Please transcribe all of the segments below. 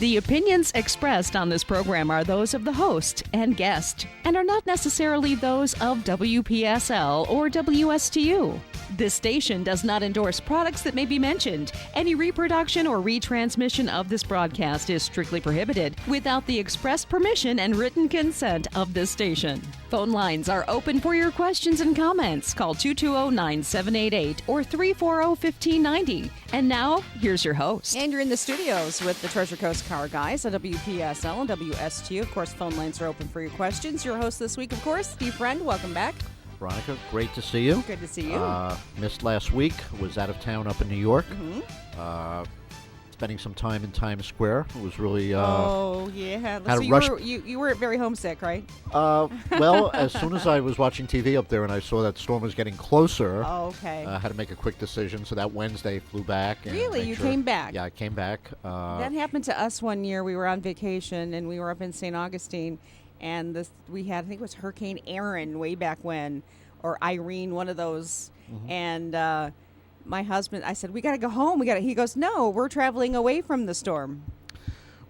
The opinions expressed on this program are those of the host and guest and are not necessarily those of WPSL or WSTU. This station does not endorse products that may be mentioned. Any reproduction or retransmission of this broadcast is strictly prohibited without the express permission and written consent of this station. Phone lines are open for your questions and comments. Call 220-9788 or 340-1590. And now, here's your host. And you're in the studios with the Treasure Coast Car Guys at WPSL and WSTU. Of course, phone lines are open for your questions. Your host this week, of course, Steve Friend. Welcome back. Veronica, great to see you. Good to see you. Missed last week. Was out of town up in New York. Spending some time in Times Square. It was really. Oh yeah. Had So a rush. you weren't very homesick, right? Well, as soon as I was watching TV up there and I saw that storm was getting closer, Oh, okay. I had to make a quick decision. So that Wednesday flew back. And Really? made You sure- came back? Yeah, I came back. That happened to us one year. We were on vacation and we were up in St. Augustine, and we had, I think it was Hurricane Aaron way back when, or Irene, one of those, and. My husband, I said, we got to go home. He goes, no, we're traveling away from the storm.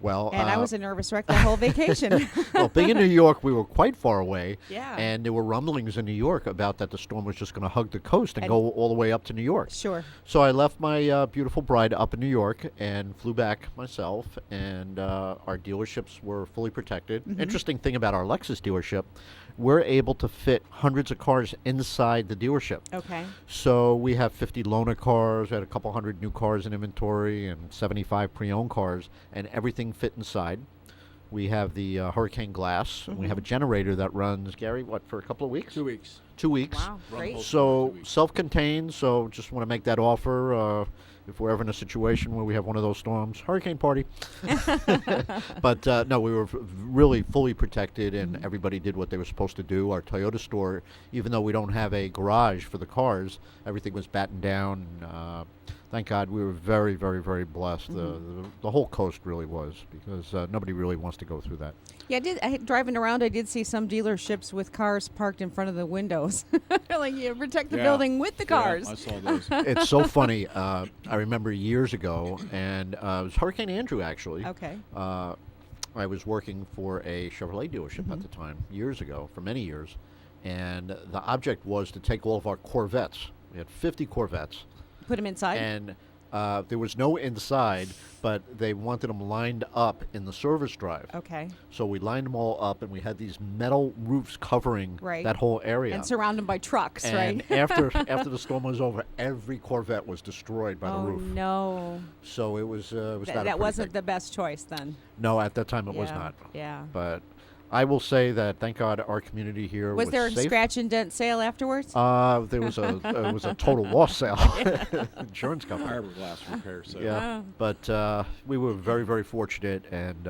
Well, And I was a nervous wreck the whole vacation. well, being in New York, we were quite far away. Yeah. And there were rumblings in New York about that the storm was just going to hug the coast and And- go all the way up to New York. Sure. So I left my beautiful bride up in New York and flew back myself, and our dealerships were fully protected. Interesting thing about our Lexus dealership, we're able to fit hundreds of cars inside the dealership. Okay. So we have 50 loaner cars, we had a couple hundred new cars in inventory, and 75 pre-owned cars, and everything fit inside. We have the hurricane glass, and we have a generator that runs, Gary, for a couple of weeks? 2 weeks. 2 weeks. Wow, great. So 2 weeks. self-contained, so just want to make that offer. If we're ever in a situation where we have one of those storms, hurricane party. But no, we were really fully protected, and everybody did what they were supposed to do. Our Toyota store, even though we don't have a garage for the cars, everything was battened down. Thank God we were very, very, very blessed. The whole coast really was, because nobody really wants to go through that. Yeah, driving around, I did see some dealerships with cars parked in front of the windows. Like, you protect the building with the cars. Yeah, I saw those. It's so funny. I remember years ago, and it was Hurricane Andrew, actually. Okay. I was working for a Chevrolet dealership at the time, years ago, for many years, and the object was to take all of our Corvettes. We had 50 Corvettes, Put them inside? and there was no inside, but they wanted them lined up in the service drive. Okay. So we lined them all up, and we had these metal roofs covering Right. that whole area. And surrounded by trucks, And right? after the storm was over, every Corvette was destroyed by the Oh, roof. no. So it was not a That pretty wasn't thing. the best choice then. No, at that time it was Yeah, not. yeah. But I will say that thank God our community here was Was there a safe. scratch and dent sale afterwards? There was it was a total loss sale. Insurance company. Fiberglass repair. So Yeah, but we were very, very fortunate, and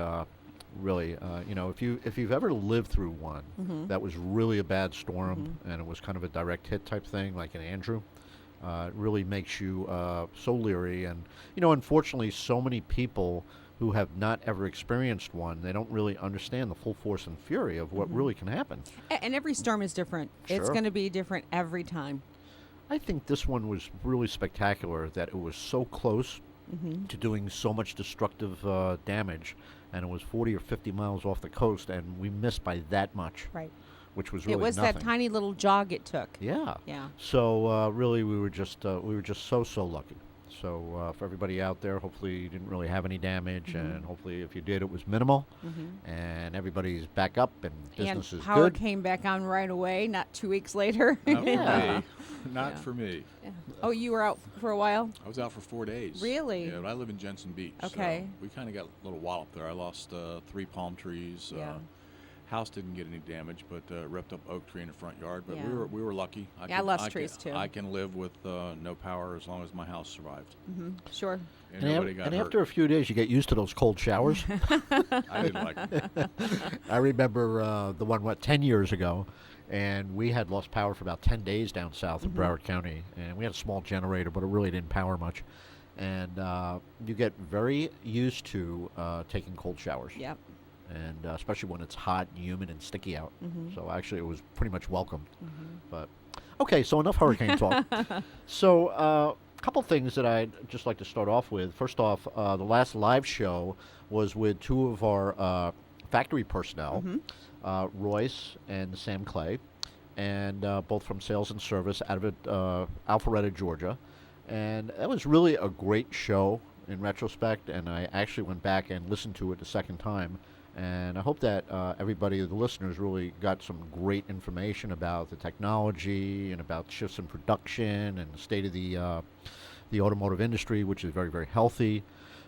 really, if you've ever lived through one that was really a bad storm, and it was kind of a direct hit type thing, like an Andrew, it really makes you so leery. And unfortunately, so many people who have not ever experienced one, they don't really understand the full force and fury of what really can happen. And every storm is different. It's Sure. going to be different every time. I think this one was really spectacular, that it was so close to doing so much destructive damage, and it was 40 or 50 miles off the coast, and we missed by that much, Right. which was really It was nothing. that tiny little jog it took. Yeah. Yeah. So really, we were just so lucky. So for everybody out there, hopefully you didn't really have any damage, and hopefully if you did, it was minimal, and everybody's back up and business And is power good. came back on right away, not 2 weeks later. Not for Yeah. me. Not Yeah. for me. Yeah. Oh, you were out for a while? I was out for 4 days. Really? Yeah, but I live in Jensen Beach. Okay. So we kind of got a little wallop there. I lost 3 palm trees. Yeah. House didn't get any damage, but ripped up oak tree in the front yard. But Yeah. we were lucky. Yeah, I lost trees, too. I can live with no power as long as my house survived. Sure. And, And, nobody got hurt. after a few days, you get used to those cold showers. I didn't like it. I remember the one, 10 years ago, and we had lost power for about 10 days down south in Broward County, and we had a small generator, but it really didn't power much. And you get very used to taking cold showers. Yep. and especially when it's hot and humid and sticky out. So actually, it was pretty much welcomed. But okay, so enough hurricane talk. So a couple things that I'd just like to start off with. First off, the last live show was with two of our factory personnel, Royce and Sam Clay, and both from sales and service out of Alpharetta, Georgia. And that was really a great show in retrospect, and I actually went back and listened to it a second time. And I hope that everybody, the listeners, really got some great information about the technology and about shifts in production and the state of the automotive industry, which is very, very healthy.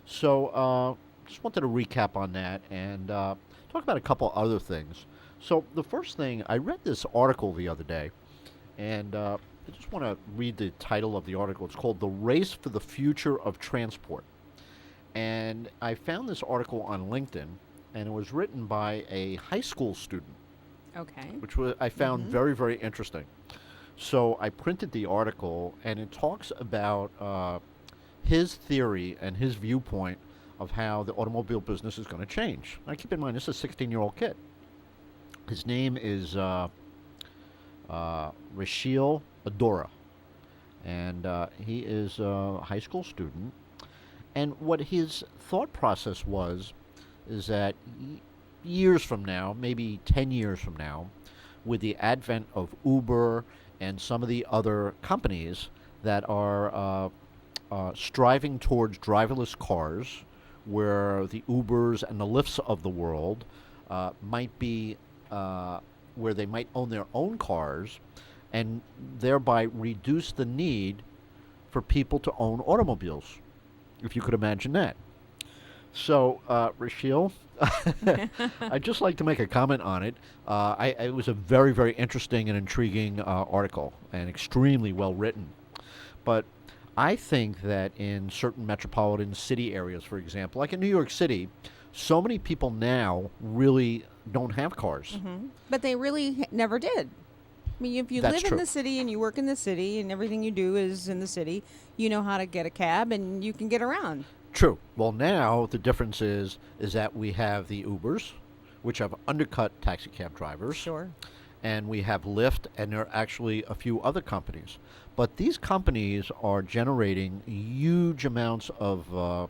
So just wanted to recap on that and talk about a couple other things. So the first thing, I read this article the other day, and I just want to read the title of the article. It's called "The Race for the Future of Transport." And I found this article on LinkedIn, and it was written by a high school student. Okay. Which I found very, very interesting. So I printed the article, and it talks about his theory and his viewpoint of how the automobile business is going to change. Now, keep in mind, this is a 16-year-old kid. His name is Rachel Adora, and he is a high school student. And what his thought process was is that years from now, maybe 10 years from now, with the advent of Uber and some of the other companies that are striving towards driverless cars, where the Ubers and the Lyfts of the world might be where they might own their own cars and thereby reduce the need for people to own automobiles, if you could imagine that. So, Rachel, I'd just like to make a comment on it. It was a very, very interesting and intriguing article, and extremely well written. But I think that in certain metropolitan city areas, for example, like in New York City, so many people now really don't have cars. But they really never did. I mean, if you That's live true. in the city and you work in the city and everything you do is in the city, you know how to get a cab and you can get around. True. Well, now the difference is that we have the Ubers, which have undercut taxi cab drivers. Sure. And we have Lyft, and there are actually a few other companies. But these companies are generating huge amounts of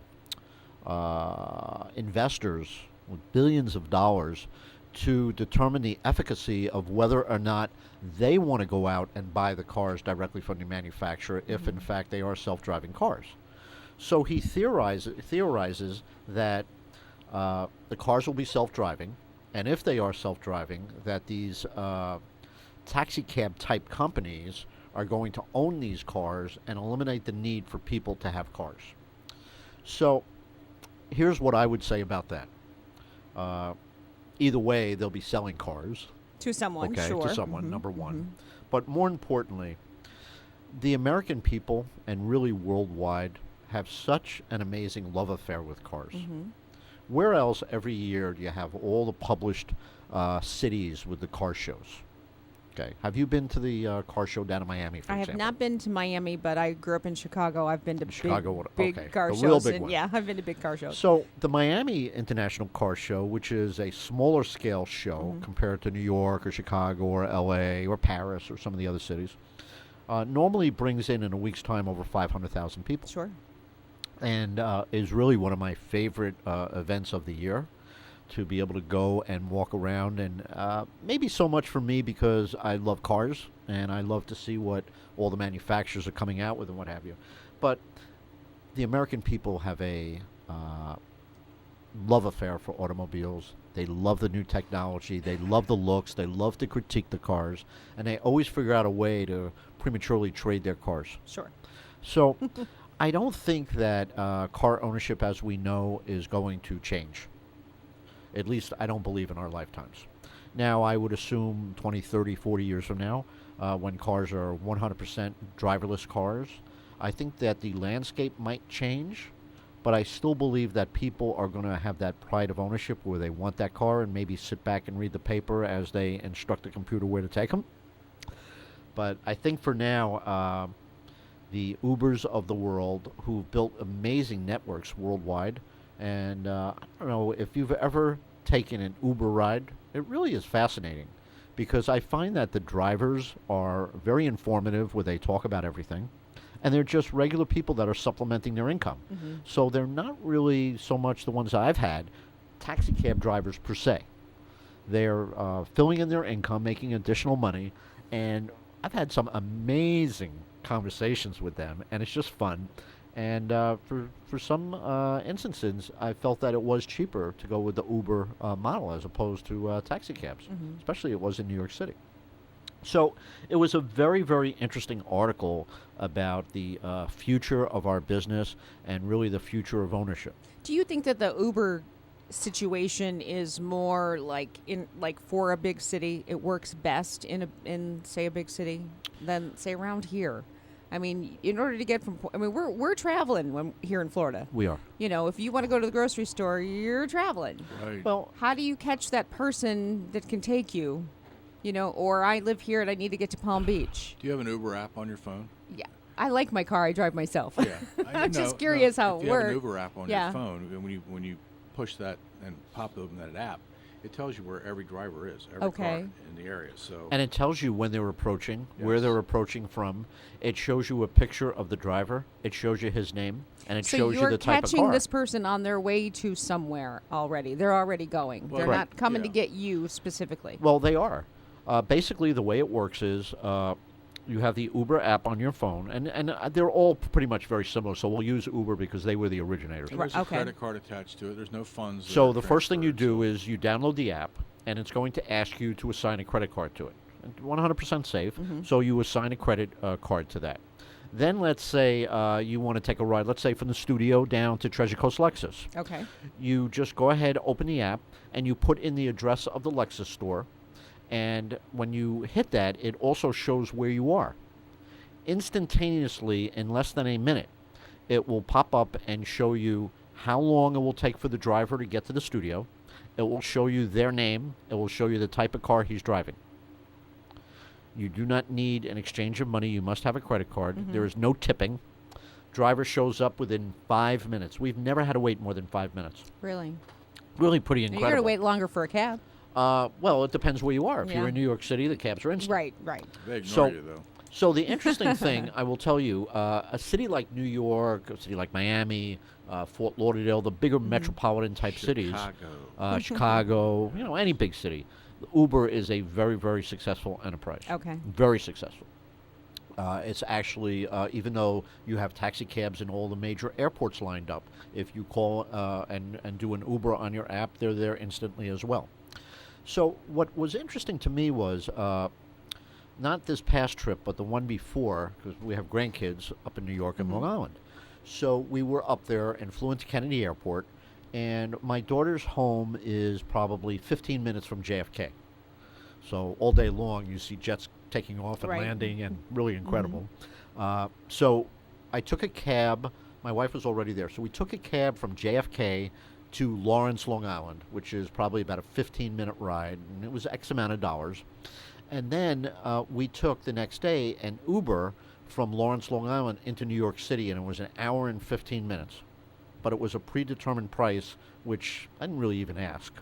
investors with billions of dollars to determine the efficacy of whether or not they want to go out and buy the cars directly from the manufacturer if, in fact, they are self-driving cars. So he theorizes that the cars will be self-driving, and if they are self-driving, that these taxi cab type companies are going to own these cars and eliminate the need for people to have cars. So here's what I would say about that. Either way, they'll be selling cars. To someone, Okay, sure. to someone, number one. But more importantly, the American people, and really worldwide, have such an amazing love affair with cars. Where else every year do you have all the published cities with the car shows? Okay. Have you been to the car show down in Miami, for I have example? not been to Miami, but I grew up in Chicago. I've been to Chicago, big okay. car The shows. real big and one. Yeah, I've been to big car shows. So the Miami International Car Show, which is a smaller scale show compared to New York or Chicago or LA or Paris or some of the other cities, normally brings in a week's time over 500,000 people. Sure. And is really one of my favorite events of the year, to be able to go and walk around. And maybe so much for me because I love cars and I love to see what all the manufacturers are coming out with and what have you. But the American people have a love affair for automobiles. They love the new technology. They love the looks. They love to critique the cars. And they always figure out a way to prematurely trade their cars. Sure. So I don't think that car ownership as we know is going to change. At least I don't believe in our lifetimes. Now, I would assume 20, 30, 40 years from now, when cars are 100% driverless cars, I think that the landscape might change, but I still believe that people are going to have that pride of ownership where they want that car and maybe sit back and read the paper as they instruct the computer where to take them. But I think for now, the Ubers of the world, who've built amazing networks worldwide, and I don't know if you've ever taken an Uber ride, it really is fascinating because I find that the drivers are very informative where they talk about everything. And they're just regular people that are supplementing their income. So they're not really so much the ones I've had, taxi cab drivers per se. They're filling in their income, making additional money, and I've had some amazing conversations with them, and it's just fun. And for some instances, I felt that it was cheaper to go with the Uber model as opposed to taxi cabs, especially it was in New York City. So it was a very, very interesting article about the future of our business and really the future of ownership. Do you think that the Uber situation is more like for a big city, it works best in say a big city than say around here? I mean, in order to get from, we're traveling here in Florida. We are. You know, if you want to go to the grocery store, you're traveling. Right. Well, How do you catch that person that can take you? You know, or I live here and I need to get to Palm Beach. Do you have an Uber app on your phone? Yeah, I like my car. I drive myself. Yeah. I'm just curious how if it you have works. an Uber app on Yeah. your phone, when you push that and pop open that app, it tells you where every driver is, every car Okay. in the area. So and it tells you when they're approaching, where Yes. they're approaching from. It shows you a picture of the driver. It shows you his name, and it So shows you you're the type of catching car. this person on their way to somewhere already. They're already going. Well, They're Correct. not coming to Yeah. get you specifically. Well, they are. Basically, the way it works is you have the Uber app on your phone, and they're all pretty much very similar. So we'll use Uber because they were the originators. and there's Right, a okay. credit card attached to it. There's no funds. that So are the first thing you transferred, do so- is you download the app, and it's going to ask you to assign a credit card to it. 100% safe. So you assign a credit card to that. Then let's say you want to take a ride, let's say from the studio down to Treasure Coast Lexus. Okay. You just go ahead, open the app, and you put in the address of the Lexus store. And when you hit that, it also shows where you are. Instantaneously, in less than a minute, it will pop up and show you how long it will take for the driver to get to the studio. It will show you their name. It will show you the type of car he's driving. You do not need an exchange of money. You must have a credit card. There is no tipping. Driver shows up within 5 minutes. We've never had to wait more than 5 minutes. Really? Really pretty You're incredible. going to wait longer for a cab. Well, it depends where you are. If Yeah. you're in New York City, the cabs are instant. Right. They ignore So- you though. So the interesting thing, I will tell you, a city like New York, a city like Miami, Fort Lauderdale, the bigger metropolitan type cities, Chicago, any big city, Uber is a very, very successful enterprise. Okay. Very successful. It's actually, even though you have taxi cabs in all the major airports lined up, if you call and do an Uber on your app, they're there instantly as well. So what was interesting to me was not this past trip, but the one before, because we have grandkids up in New York and Long Island. So we were up there and flew into Kennedy Airport, and my daughter's home is probably 15 minutes from JFK. So all day long you see jets taking off and Right. landing, and really incredible. So I took a cab. My wife was already there. So we took a cab from JFK to Lawrence, Long Island, which is probably about a 15-minute ride, and it was X amount of dollars. And then we took the next day an Uber from Lawrence, Long Island into New York City, and it was an hour and 15 minutes. But it was a predetermined price, which I didn't really even ask,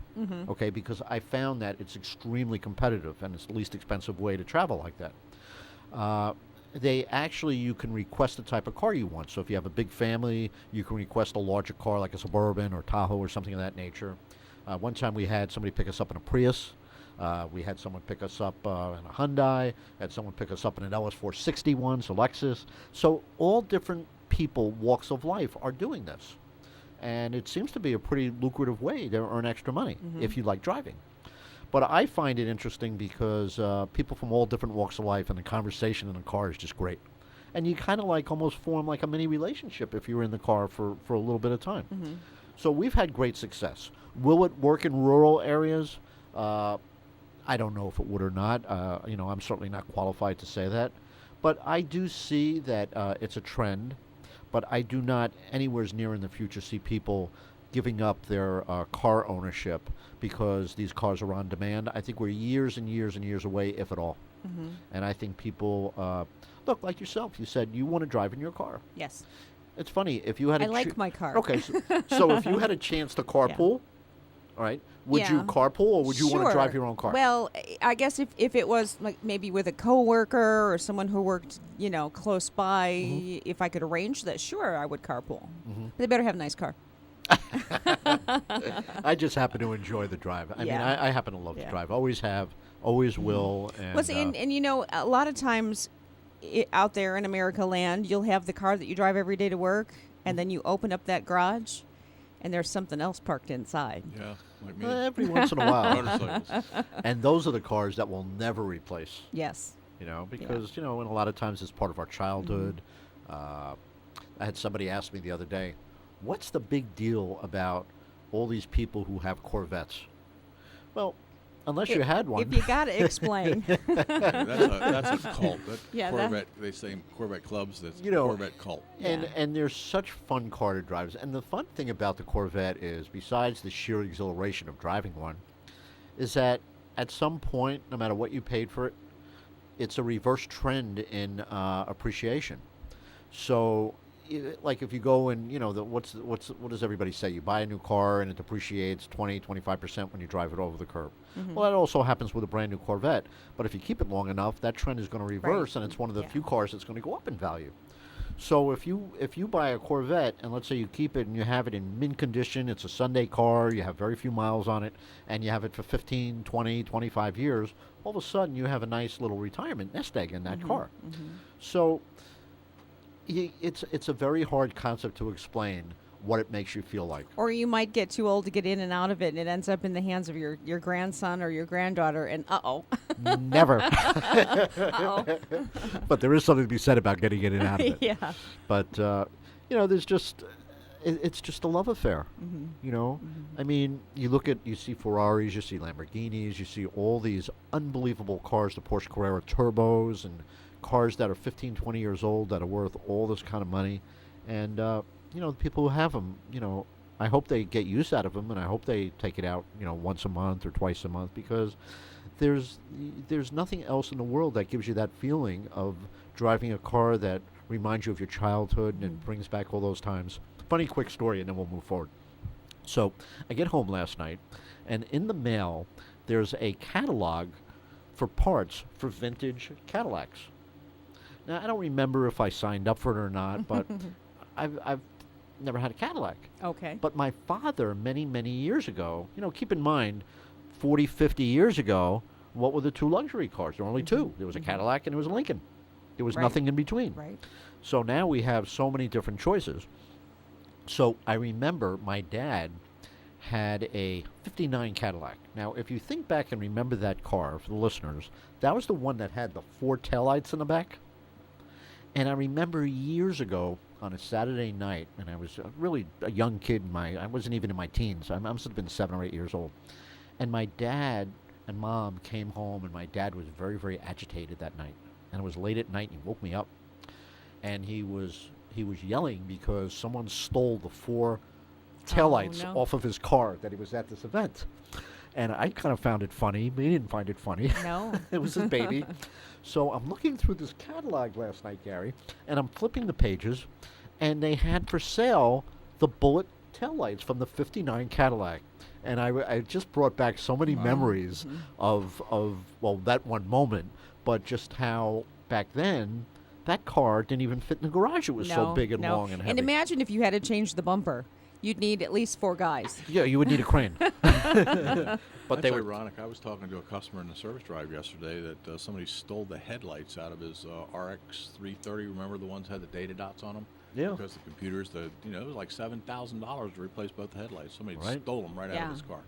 okay, because I found that it's extremely competitive, and it's the least expensive way to travel like that. You can request the type of car you want. So if you have a big family, you can request a larger car like a Suburban or Tahoe or something of that nature. One time we had somebody pick us up in a Prius. We had someone pick us up in a Hyundai, had someone pick us up in an LS460 once, a Lexus. So all different people, walks of life, are doing this. And it seems to be a pretty lucrative way to earn extra money if you like driving. But I find it interesting because people from all different walks of life, and the conversation in the car is just great. And you kind of like almost form like a mini relationship if you're in the car for a little bit of time. So we've had great success. Will it work in rural areas? I don't know if it would or not. I'm certainly not qualified to say that. But I do see that it's a trend. But I do not anywhere near in the future see people giving up their car ownership because these cars are on demand. I think we're years and years and years away, if at all. And I think people, look, like yourself, you said you want to drive in your car. Yes. It's funny, if you had I like my car. Okay, so if you had a chance to carpool, All right. Would you Yeah. carpool, or would you want to Sure. drive your own car? Well, I guess if it was like maybe with a coworker or someone who worked, close by, if I could arrange that, sure, I would carpool. But they better have a nice car. I just happen to enjoy the drive. I mean, Yeah. I happen to love Yeah. to drive. Always have, always will. And, Well, see, and a lot of times out there in America land, you'll have the car that you drive every day to work, and then you open up that garage, and there's something else parked inside. Yeah, like me. every once in a while. Motorcycles. And those are the cars that we'll never replace. Yes. Because, and a lot of times it's part of our childhood. I had somebody ask me the other day, what's the big deal about all these people who have Corvettes? Well, unless you had one. If you got to explain. That's a cult. That Yeah, Corvette, they say Corvette clubs, that's You know, Corvette cult. And Yeah. and they're such fun car to drive. And the fun thing about the Corvette is, besides the sheer exhilaration of driving one, is that at some point, no matter what you paid for it, it's a reverse trend in appreciation. So, like if you go and what does everybody say? You buy a new car and it depreciates 20-25% when you drive it over the curb. Well, that also happens with a brand new Corvette. But if you keep it long enough, that trend is going to reverse, and it's one of the Yeah. few cars that's going to go up in value. So if you buy a Corvette and let's say you keep it and you have it in mint condition, it's a Sunday car, you have very few miles on it, and you have it for 15, 20, 25 years, all of a sudden you have a nice little retirement nest egg in that car. So it's a very hard concept to explain what it makes you feel like. Or you might get too old to get in and out of it, and it ends up in the hands of your grandson or your granddaughter, and Never. uh-oh. But there is something to be said about getting in and out of it. Yeah. But there's just it's just a love affair. I mean, you see Ferraris, you see Lamborghinis, you see all these unbelievable cars, the Porsche Carrera turbos, and cars that are 15, 20 years old that are worth all this kind of money. And the people who have them, I hope they get use out of them, and I hope they take it out, once a month or twice a month, because there's nothing else in the world that gives you that feeling of driving a car that reminds you of your childhood and it brings back all those times. Funny quick story, and then we'll move forward. So I get home last night, and in the mail there's a catalog for parts for vintage Cadillacs. Now, I don't remember if I signed up for it or not, but I've never had a Cadillac. Okay. But my father, many, many years ago, keep in mind, 40, 50 years ago, what were the two luxury cars? There were only two. There was a Cadillac and there was a Lincoln. There was Right. nothing in between. Right. So now we have so many different choices. So I remember my dad had a 59 Cadillac. Now, if you think back and remember that car, for the listeners, that was the one that had the 4 taillights in the back. And I remember years ago on a Saturday night, and I was really a young kid. I wasn't even in my teens. I must have been 7 or 8 years old. And my dad and mom came home, and my dad was very, very agitated that night. And it was late at night, and he woke me up. And he was yelling because someone stole the 4 taillights no. off of his car that he was at this event. And I kind of found it funny. He didn't find it funny. No. It was his baby. So I'm looking through this catalog last night, Gary, and I'm flipping the pages, and they had for sale the bullet taillights from the 59 Cadillac. And I just brought back so many memories of that one moment, but just how back then that car didn't even fit in the garage. It was so big and long and heavy. And imagine if you had to change the bumper. You'd need at least 4 guys. Yeah, you would need a crane. But That's they were ironic. I was talking to a customer in the service drive yesterday that somebody stole the headlights out of his RX 330. Remember the ones that had the data dots on them? Yeah. Because the computers, it was like $7,000 to replace both the headlights. Somebody Right. stole them right out Yeah. of his car.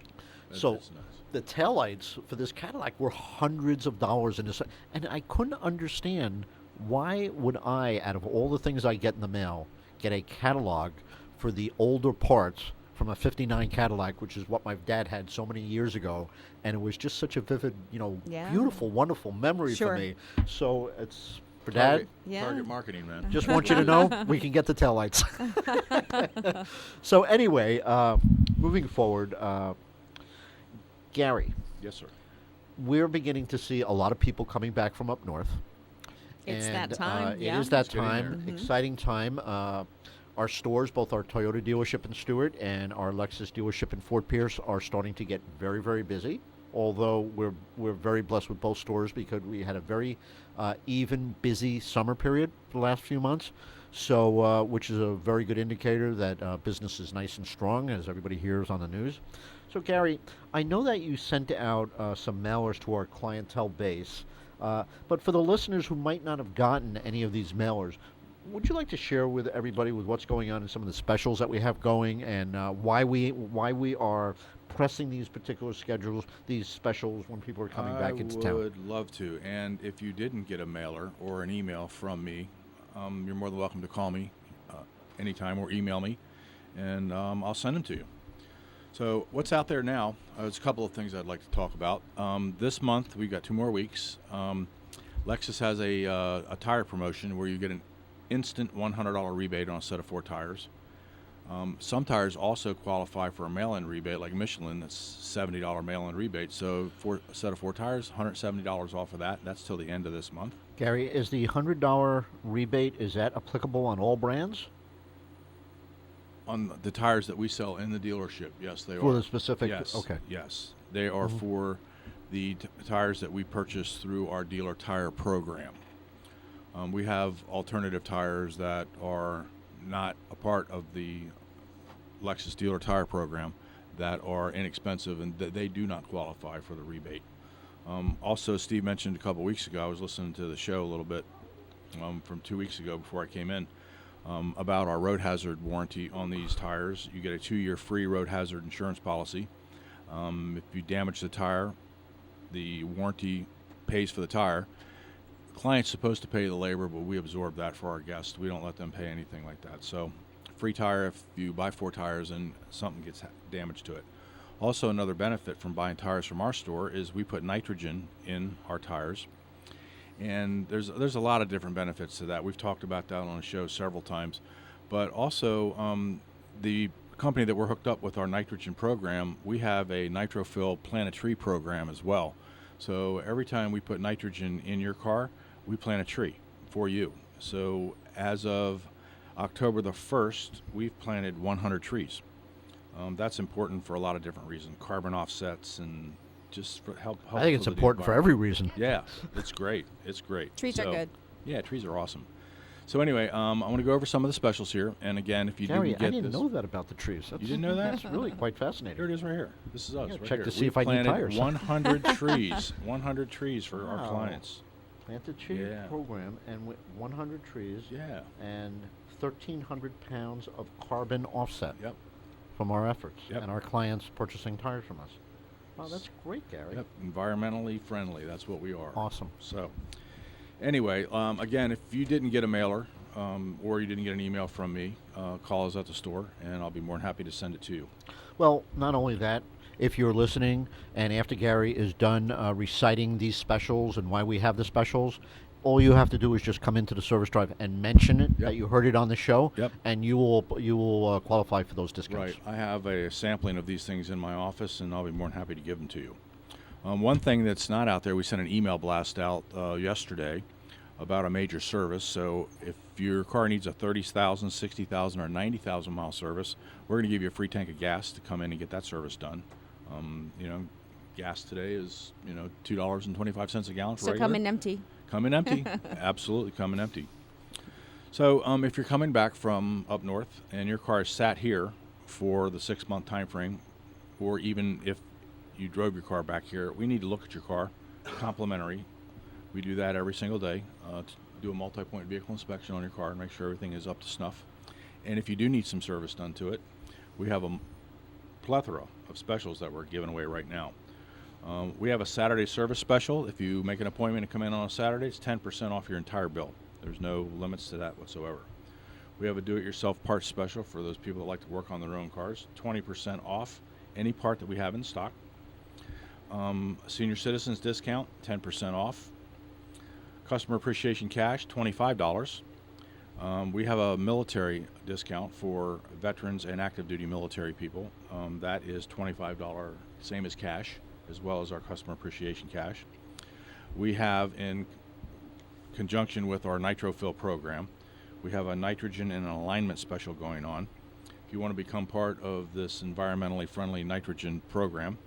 So That's nuts. the taillights for this Cadillac were hundreds of dollars in this, and I couldn't understand why would I, out of all the things I get in the mail, get a catalog for the older parts from a 59 Cadillac, which is what my dad had so many years ago, and it was just such a vivid, Yeah. beautiful, wonderful memory Sure. for me. So it's for Dad. Yeah. Target marketing, man. Just want you to know we can get the taillights. So anyway, moving forward, Gary, Yes, sir. we're beginning to see a lot of people coming back from up north. It's And, that time, It yeah. is that It's getting time, there. exciting time. Our stores, both our Toyota dealership in Stuart and our Lexus dealership in Fort Pierce, are starting to get very, very busy. Although we're very blessed with both stores because we had a very even, busy summer period for the last few months. So, which is a very good indicator that business is nice and strong, as everybody hears on the news. So, Gary, I know that you sent out some mailers to our clientele base, but for the listeners who might not have gotten any of these mailers, would you like to share with everybody with what's going on in some of the specials that we have going, and why we are pressing these particular schedules, these specials when people are coming back into town? I would love to. And if you didn't get a mailer or an email from me, you're more than welcome to call me anytime or email me, and I'll send them to you. So what's out there now? There's a couple of things I'd like to talk about. This month, we've got 2 more weeks. Lexus has a tire promotion where you get an instant $100 rebate on a set of 4 tires. Some tires also qualify for a mail-in rebate, like Michelin. That's $70 mail-in rebate. So for a set of 4 tires, $170 off of that. That's till the end of this month. Gary, is the $100 rebate, is that applicable on all brands? On the tires that we sell in the dealership, yes, they are. For the specific? Yes. Okay. Yes, they are for the tires that we purchase through our dealer tire program. We have alternative tires that are not a part of the Lexus dealer tire program that are inexpensive, and they do not qualify for the rebate. Also, Steve mentioned a couple weeks ago, I was listening to the show a little bit from 2 weeks ago before I came in, about our road hazard warranty on these tires. You get a 2-year free road hazard insurance policy. If you damage the tire, the warranty pays for the tire. The client's supposed to pay the labor, but we absorb that for our guests. We don't let them pay anything like that. So free tire if you buy 4 tires and something gets damaged to it. Also, another benefit from buying tires from our store is we put nitrogen in our tires. And there's a lot of different benefits to that. We've talked about that on the show several times. But also, the company that we're hooked up with our nitrogen program, we have a NitroFill plant a tree program as well. So every time we put nitrogen in your car, we plant a tree for you. So as of October the 1st, we've planted 100 trees. That's important for a lot of different reasons. Carbon offsets and just for help I think it's important for every reason. Yeah, it's great. It's great. Trees are good. Yeah, trees are awesome. So anyway, I want to go over some of the specials here. And again, if you Gary, didn't get I didn't this, know that about the trees. you didn't know that? That's really quite fascinating. Here it is right here. This is us. Yeah, right check here. to see We if I need planted tires. 100 trees. 100 trees for our Wow. clients. Planted tree Yeah. program and with 100 trees Yeah. and 1,300 pounds of carbon offset Yep. from our efforts Yep. and our clients purchasing tires from us. Wow, that's great, Gary. Yep. Environmentally friendly. That's what we are. Awesome. So, anyway, again, if you didn't get a mailer or you didn't get an email from me, call us at the store, and I'll be more than happy to send it to you. Well, not only that, if you're listening and after Gary is done reciting these specials and why we have the specials, all you have to do is just come into the service drive and mention it, that you heard it on the show, Yep. and you will qualify for those discounts. Right. I have a sampling of these things in my office, and I'll be more than happy to give them to you. One thing that's not out there, we sent an email blast out yesterday about a major service. So if your car needs a 30,000, 60,000, or 90,000 mile service, we're going to give you a free tank of gas to come in and get that service done. Gas today is $2.25 a gallon for So regular. come in empty. Come in empty. Absolutely, come in empty. So if you're coming back from up north and your car is sat here for the 6-month time frame, or even if you drove your car back here, we need to look at your car, complimentary. We do that every single day to do a multi-point vehicle inspection on your car and make sure everything is up to snuff. And if you do need some service done to it, we have a plethora of specials that we're giving away right now. We have a Saturday service special. If you make an appointment and come in on a Saturday, it's 10% off your entire bill. There's no limits to that whatsoever. We have a do-it-yourself parts special for those people that like to work on their own cars. 20% off any part that we have in stock. Senior citizens discount, 10% off. Customer appreciation cash, $25. We have a military discount for veterans and active duty military people. That is $25, same as cash, as well as our customer appreciation cash. We have, in conjunction with our NitroFill program, We have a nitrogen and an alignment special going on. If you want to become part of this environmentally friendly nitrogen program,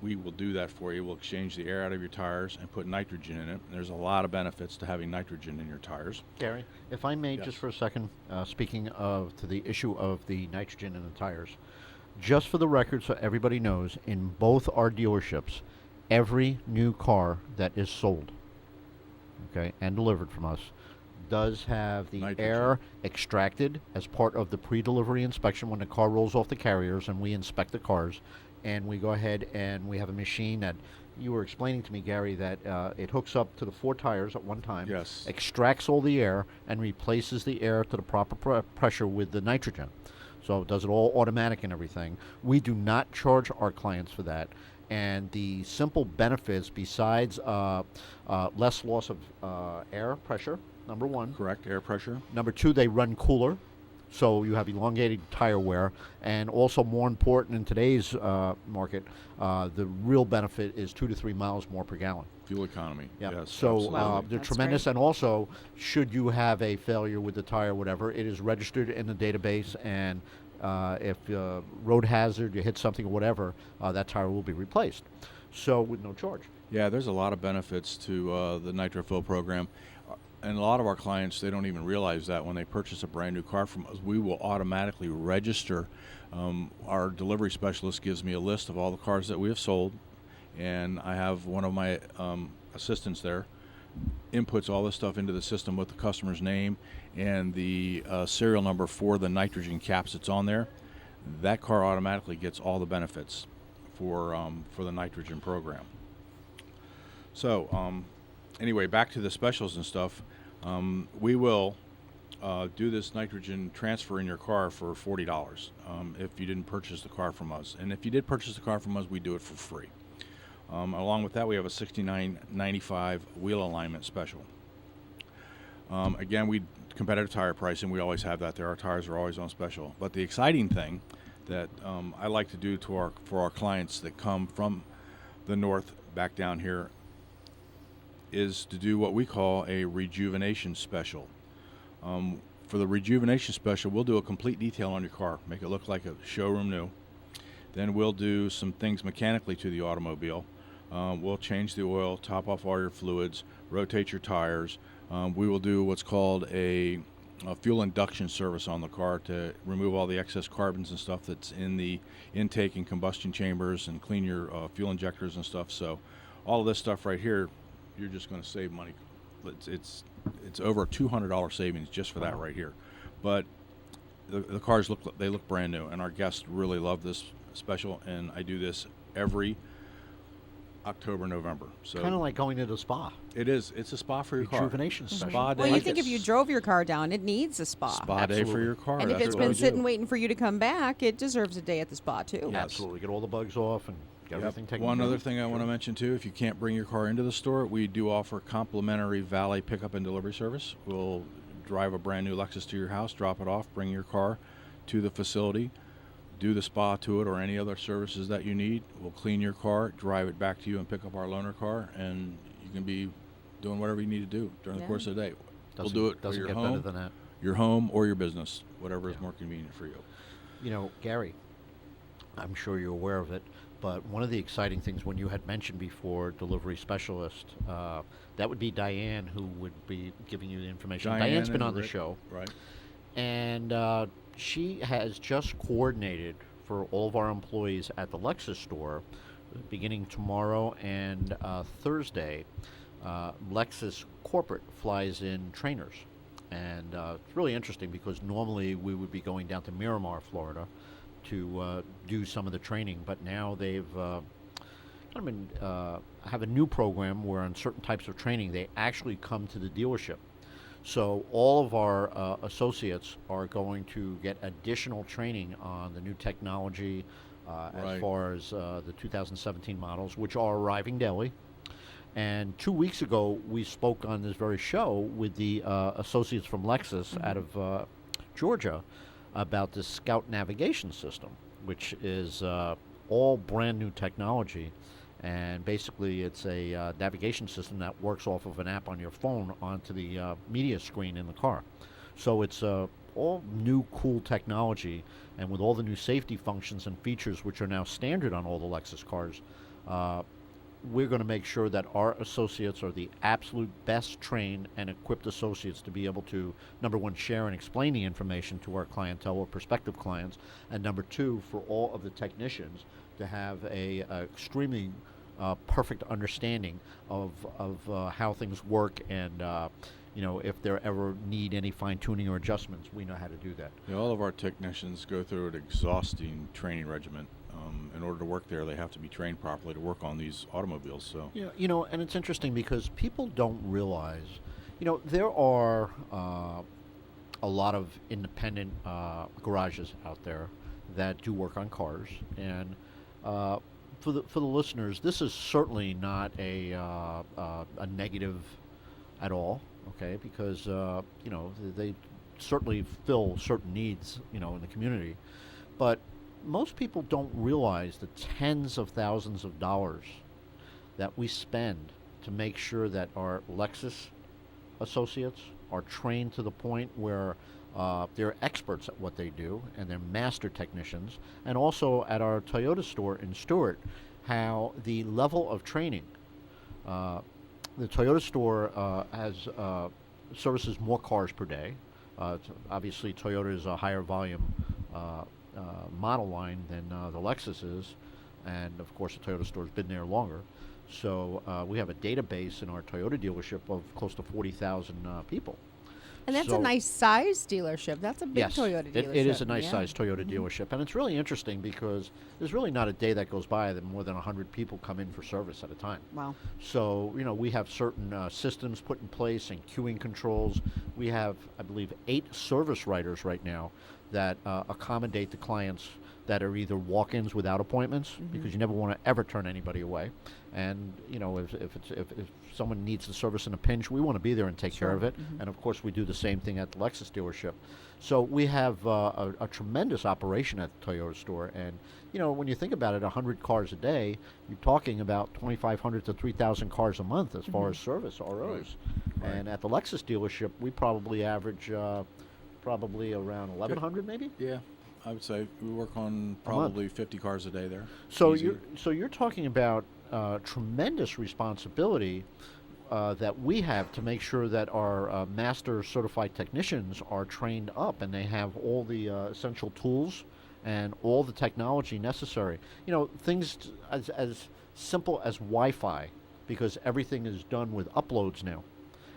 we will do that for you. We'll exchange the air out of your tires and put nitrogen in it. And there's a lot of benefits to having nitrogen in your tires. Gary, if I may, Yes. just for a second, speaking to the issue of the nitrogen in the tires, just for the record so everybody knows, in both our dealerships, every new car that is sold, okay, and delivered from us, does have the Nitrogen. air extracted as part of the pre-delivery inspection when the car rolls off the carriers, and we inspect the cars. And we go ahead and we have a machine that you were explaining to me, Gary, that it hooks up to the 4 tires at one time, Yes. extracts all the air, and replaces the air to the proper pressure with the nitrogen. So it does it all automatic and everything. We do not charge our clients for that. And the simple benefits, besides less loss of air pressure, number one. Correct, air pressure. Number 2, they run cooler. So you have elongated tire wear, and also more important in today's market, the real benefit is 2 to 3 miles more per gallon. Fuel economy. Yeah. Yes, So absolutely. they're That's tremendous, great. and also, should you have a failure with the tire, whatever, it is registered in the database, and if road hazard, you hit something or whatever, that tire will be replaced. So with no charge. Yeah, there's a lot of benefits to the NitroFill program. And a lot of our clients, they don't even realize that when they purchase a brand new car from us, we will automatically register. Our delivery specialist gives me a list of all the cars that we have sold, and I have one of my assistants there inputs all this stuff into the system with the customer's name and the serial number for the nitrogen caps that's on there. That car automatically gets all the benefits for the nitrogen program. So anyway, back to the specials and stuff. We will do this nitrogen transfer in your car for $40 if you didn't purchase the car from us. And if you did purchase the car from us, we do it for free. Along with that, we have a $69.95 wheel alignment special. Again, we competitive tire pricing. We always have that there. Our tires are always on special. But the exciting thing that I like to do for our clients that come from the north back down here is to do what we call a rejuvenation special. For the rejuvenation special, we'll do a complete detail on your car, make it look like a showroom new. Then we'll do some things mechanically to the automobile. We'll change the oil, top off all your fluids, rotate your tires. We will do what's called a fuel induction service on the car to remove all the excess carbons and stuff that's in the intake and combustion chambers and clean your fuel injectors and stuff. So all of this stuff right here, you're just going to save money. It's over a $200 savings just for that right here. But the cars look brand new, and our guests really love this special. And I do this every October, November. So Kind of like going to the spa. it is. It's a spa for your car. Rejuvenation special. Spa day. Well, you think if you drove your car down, it needs a spa. Spa day for Absolutely. your car. And if That's it's what been we sitting do. waiting for you to come back, it deserves a day at the spa too. Yes. Absolutely. Get all the bugs off and get Yep. everything taken One care other of. thing I want to mention too, if you can't bring your car into the store, we do offer complimentary valet pickup and delivery service. We'll drive a brand new Lexus to your house, drop it off, bring your car to the facility, do the spa to it or any other services that you need. We'll clean your car, drive it back to you, and pick up our loaner car, and you can be doing whatever you need to do during the Yeah. course of the day. We'll Doesn't- do it for doesn't your get home, better than that. or your business, whatever is more convenient for you. You know, Gary, I'm sure you're aware of it, but one of the exciting things when you had mentioned before delivery specialist, that would be Diane who would be giving you the information. Diane's been and on the Rick, show, right? and she has just coordinated for all of our employees at the Lexus store, beginning tomorrow and Thursday. Lexus corporate flies in trainers, and it's really interesting because normally we would be going down to Miramar, Florida, to do some of the training, but now they've have a new program where on certain types of training they actually come to the dealership. So all of our associates are going to get additional training on the new technology as Right. far as the 2017 models, which are arriving daily. And 2 weeks ago, we spoke on this very show with the associates from Lexus out of Georgia about the Scout navigation system, which is all brand new technology. And basically, it's a navigation system that works off of an app on your phone onto the media screen in the car. So it's all new cool technology, and with all the new safety functions and features which are now standard on all the Lexus cars, we're going to make sure that our associates are the absolute best trained and equipped associates to be able to, number one, share and explain the information to our clientele or prospective clients, and number two, for all of the technicians to have a extremely perfect understanding of how things work, and if there ever need any fine-tuning or adjustments, we know how to do that. Yeah, all of our technicians go through an exhausting training regimen. In order to work there, they have to be trained properly to work on these automobiles. So yeah, and it's interesting because people don't realize, there are a lot of independent garages out there that do work on cars, and for the listeners, this is certainly not a negative at all. Okay, because they certainly fill certain needs, in the community, but most people don't realize the tens of thousands of dollars that we spend to make sure that our Lexus associates are trained to the point where they're experts at what they do, and they're master technicians. And also at our Toyota store in Stuart, how the level of training, the Toyota store has services more cars per day. Obviously, Toyota is a higher volume model line than the Lexus is, and of course the Toyota store's been there longer. So we have a database in our Toyota dealership of close to 40,000 people. And that's a nice size dealership. That's a big Toyota dealership. It is a nice size Toyota dealership, and it's really interesting because there's really not a day that goes by that more than 100 people come in for service at a time. Wow. So, we have certain systems put in place and queuing controls. We have, I believe, 8 service writers right now that accommodate the clients that are either walk-ins without appointments, because you never want to ever turn anybody away. And if someone needs the service in a pinch, we want to be there and take care of it. And of course, we do the same thing at the Lexus dealership. So we have a tremendous operation at the Toyota store. And when you think about it, 100 cars a day, you're talking about 2,500 to 3,000 cars a month as far as service ROs. Right. And at the Lexus dealership, we probably average probably around 1,100, maybe. Yeah. I would say we work on probably 50 cars a day there. So you're talking about tremendous responsibility that we have to make sure that our master certified technicians are trained up and they have all the essential tools and all the technology necessary. Things as simple as Wi-Fi, because everything is done with uploads now.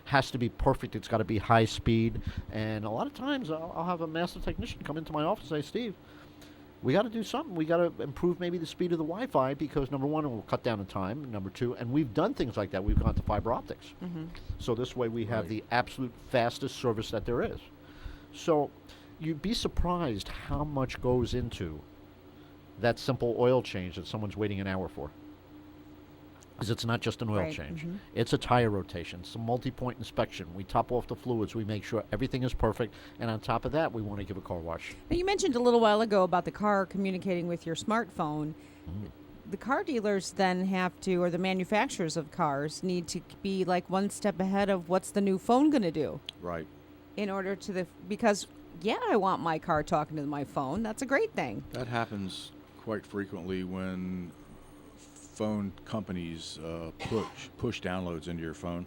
Has to be perfect. It's got to be high speed. And a lot of times I'll have a master technician come into my office and say, Steve, we got to do something. We got to improve maybe the speed of the Wi-Fi, because number one, it will cut down the time. Number two, and we've done things like that. We've gone to fiber optics. So this way we have the absolute fastest service that there is. So you'd be surprised how much goes into that simple oil change that someone's waiting an hour for. Because it's not just an oil change. It's a tire rotation. It's a multi-point inspection. We top off the fluids. We make sure everything is perfect. And on top of that, we want to give a car wash. Now, you mentioned a little while ago about the car communicating with your smartphone. The car dealers then have to, or the manufacturers of cars, need to be like one step ahead of what's the new phone going to do. Right. In order to because, I want my car talking to my phone. That's a great thing. That happens quite frequently when phone companies push downloads into your phone.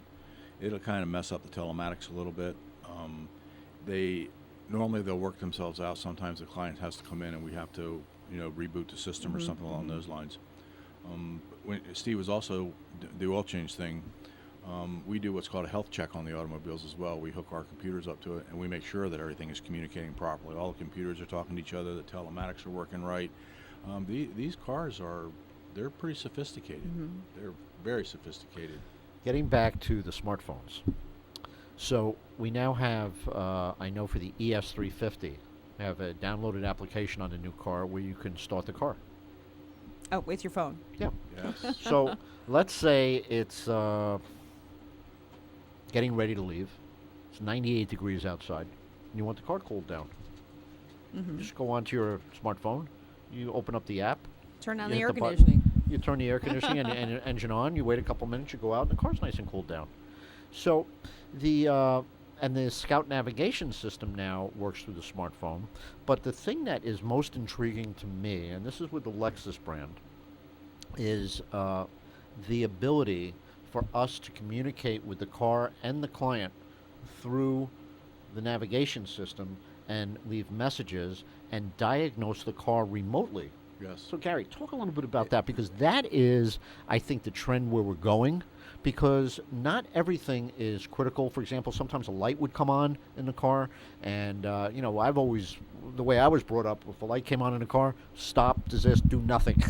It'll kind of mess up the telematics a little bit. They'll work themselves out. Sometimes the client has to come in and we have to reboot the system or something along those lines. When Steve was also the oil change thing, we do what's called a health check on the automobiles as well. We hook our computers up to it and we make sure that everything is communicating properly. All the computers are talking to each other, the telematics are working right. These cars they're pretty sophisticated. They're very sophisticated. Getting back to the smartphones. So we now have, I know for the ES350, have a downloaded application on the new car where you can start the car. Oh, with your phone. Yeah. Yes. So let's say it's getting ready to leave. It's 98 degrees outside. And you want the car cooled down. You just go onto your smartphone. You open up the app. Turn on You the hit air the button, conditioning. You turn the air conditioning and your engine on. You wait a couple minutes. You go out, and the car's nice and cooled down. So, the and the Scout navigation system now works through the smartphone. But the thing that is most intriguing to me, and this is with the Lexus brand, is the ability for us to communicate with the car and the client through the navigation system and leave messages and diagnose the car remotely. Yes. So, Gary, talk a little bit about that, because that is, I think, the trend where we're going, because not everything is critical. For example, sometimes a light would come on in the car, and, I've always, the way I was brought up, if a light came on in a car, stop, desist, do nothing.